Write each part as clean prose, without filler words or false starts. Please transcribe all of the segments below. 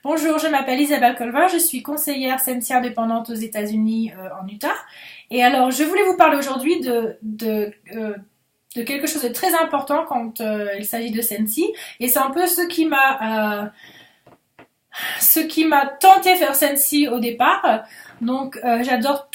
Bonjour, je m'appelle Isabelle Colvin, je suis conseillère Sensi indépendante aux États-Unis en Utah. Et alors, je voulais vous parler aujourd'hui de quelque chose de très important quand il s'agit de Sensi. Et c'est un peu ce qui m'a tenté faire Sensi au départ. Donc, j'adore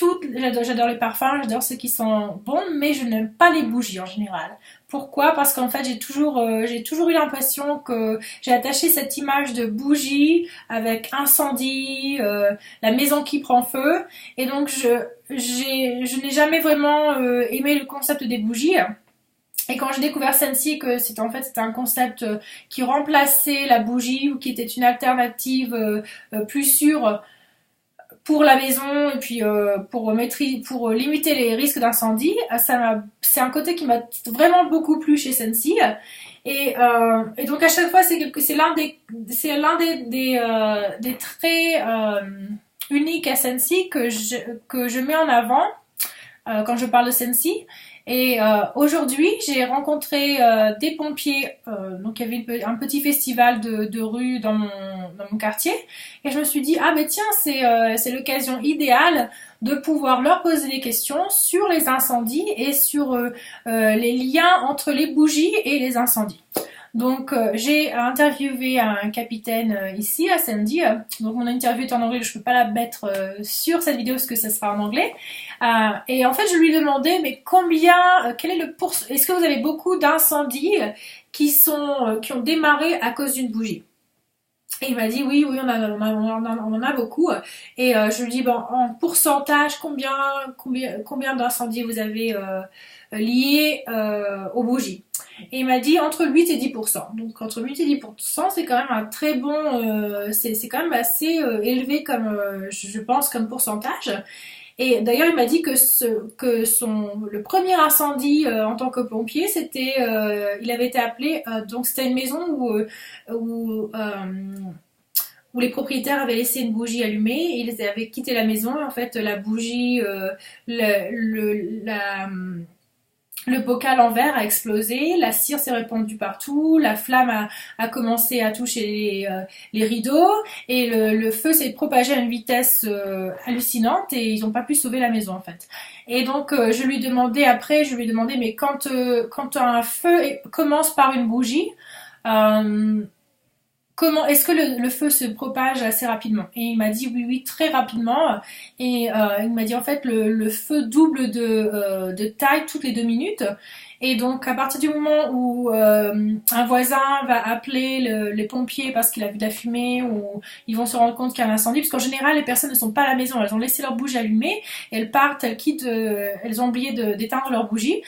les parfums, j'adore ceux qui sont bons, mais je n'aime pas les bougies en général. Pourquoi? Parce qu'en fait, j'ai toujours eu l'impression que j'ai attaché cette image de bougie avec incendie, la maison qui prend feu, et donc je n'ai jamais vraiment aimé le concept des bougies. Et quand j'ai découvert Sensi que c'était un concept qui remplaçait la bougie ou qui était une alternative plus sûre pour la maison et puis pour limiter les risques d'incendie, c'est un côté qui m'a vraiment beaucoup plu chez Sensi. Et donc à chaque fois c'est l'un des traits uniques à Sensi que je mets en avant quand je parle de Sensi. Et aujourd'hui, j'ai rencontré des pompiers. Donc, il y avait un petit festival de rue dans mon quartier. Et je me suis dit, ah mais tiens, c'est l'occasion idéale de pouvoir leur poser des questions sur les incendies et sur les liens entre les bougies et les incendies. Donc j'ai interviewé un capitaine ici à Sandy. Donc mon interview est en anglais, je ne peux pas la mettre sur cette vidéo parce que ça sera en anglais. Et en fait je lui ai demandé mais quel est est-ce que vous avez beaucoup d'incendies qui ont démarré à cause d'une bougie? Et il m'a dit oui, on en a beaucoup. Et je lui dis bon, en pourcentage, combien d'incendies vous avez liés aux bougies? Et il m'a dit entre 8 et 10%. Donc entre 8 et 10%, c'est quand même un très bon, c'est quand même assez élevé comme, je pense, comme pourcentage. Et d'ailleurs, il m'a dit le premier incendie en tant que pompier, il avait été appelé, donc c'était une maison où, où les propriétaires avaient laissé une bougie allumée, et ils avaient quitté la maison, et en fait, la bougie, le bocal en verre a explosé, la cire s'est répandue partout, la flamme a commencé à toucher les rideaux, et le feu s'est propagé à une vitesse hallucinante, et ils n'ont pas pu sauver la maison en fait. Et donc je lui ai demandé mais quand un feu commence par une bougie, comment est-ce que le feu se propage assez rapidement? Et il m'a dit oui, très rapidement. Et il m'a dit en fait le feu double de taille toutes les 2 minutes. Et donc à partir du moment où un voisin va appeler les pompiers parce qu'il a vu de la fumée, ou ils vont se rendre compte qu'il y a un incendie, parce qu'en général les personnes ne sont pas à la maison, elles ont laissé leur bougie allumée, elles partent, elles quittent, elles ont oublié d'éteindre leur bougie.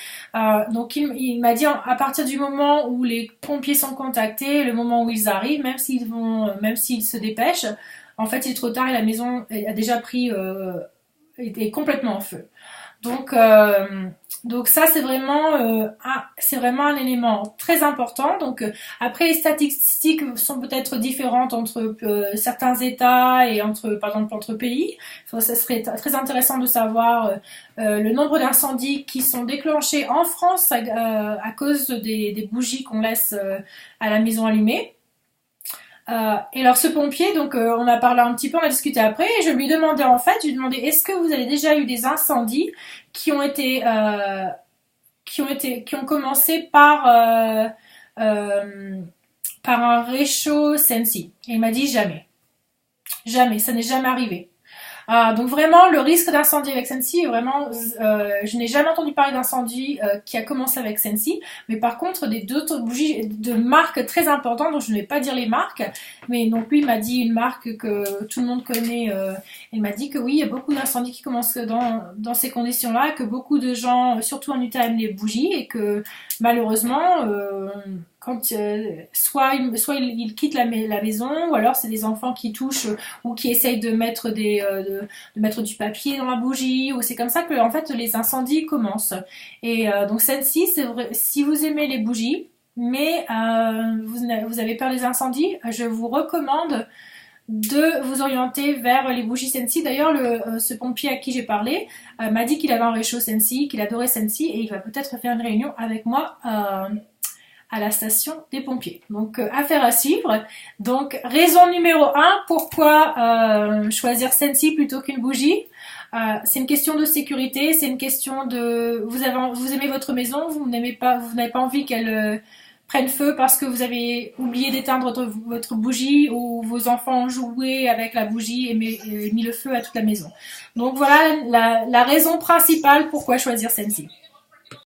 Donc il m'a dit à partir du moment où les pompiers sont contactés, le moment où ils arrivent, même s'ils se dépêchent, en fait il est trop tard et la maison a déjà est complètement en feu. Donc, donc ça c'est vraiment un élément très important. Donc après les statistiques sont peut-être différentes entre certains États et par exemple entre pays. Ça serait très intéressant de savoir le nombre d'incendies qui sont déclenchés en France à cause des bougies qu'on laisse à la maison allumée. Et alors ce pompier, donc on a parlé un petit peu, on a discuté après, et je lui demandais est-ce que vous avez déjà eu des incendies qui ont commencé par un réchaud Sensi? Et il m'a dit jamais, jamais, ça n'est jamais arrivé. Donc vraiment, le risque d'incendie avec Sensi est vraiment... je n'ai jamais entendu parler d'incendie qui a commencé avec Sensi, mais par contre, d'autres bougies de marques très importantes, dont je ne vais pas dire les marques, mais donc lui, il m'a dit une marque que tout le monde connaît. Il m'a dit que oui, il y a beaucoup d'incendies qui commencent dans ces conditions-là, que beaucoup de gens, surtout en Utah, aiment les bougies, et que malheureusement... quand soit il quitte la maison, ou alors c'est des enfants qui touchent ou qui essayent de mettre de mettre du papier dans la bougie, ou c'est comme ça que en fait les incendies commencent. Et donc celle-ci, c'est vrai, si vous aimez les bougies mais vous avez peur des incendies, je vous recommande de vous orienter vers les bougies Sensi. D'ailleurs, ce pompier à qui j'ai parlé m'a dit qu'il avait un réchaud Sensi, qu'il adorait Sensi, et il va peut-être faire une réunion avec moi à la station des pompiers. Donc affaire à suivre. Donc raison numéro 1, pourquoi choisir Scentsy plutôt qu'une bougie? C'est une question de sécurité, c'est une question de vous aimez votre maison, vous n'avez pas envie qu'elle prenne feu parce que vous avez oublié d'éteindre votre bougie ou vos enfants ont joué avec la bougie et mis le feu à toute la maison. Donc voilà la raison principale pourquoi choisir Scentsy.